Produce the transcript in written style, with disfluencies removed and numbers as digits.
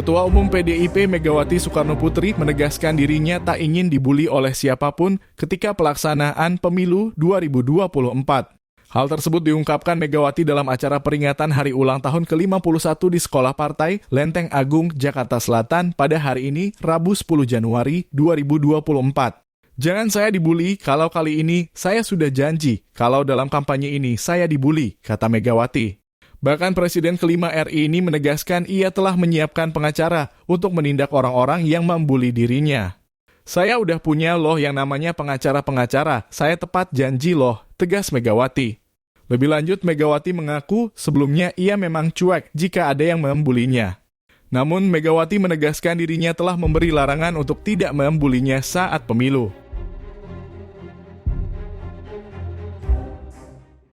Ketua Umum PDIP Megawati Soekarnoputri menegaskan dirinya tak ingin dibully oleh siapapun ketika pelaksanaan pemilu 2024. Hal tersebut diungkapkan Megawati dalam acara peringatan hari ulang tahun ke-51 di Sekolah Partai Lenteng Agung, Jakarta Selatan pada hari ini, Rabu 10 Januari 2024. Jangan saya dibully kalau kali ini saya sudah janji kalau dalam kampanye ini saya dibully, kata Megawati. Bahkan Presiden kelima RI ini menegaskan ia telah menyiapkan pengacara untuk menindak orang-orang yang membuli dirinya. Saya udah punya loh yang namanya pengacara-pengacara, saya tepat janji loh, tegas Megawati. Lebih lanjut, Megawati mengaku sebelumnya ia memang cuek jika ada yang membulinya. Namun Megawati menegaskan dirinya telah memberi larangan untuk tidak membulinya saat pemilu.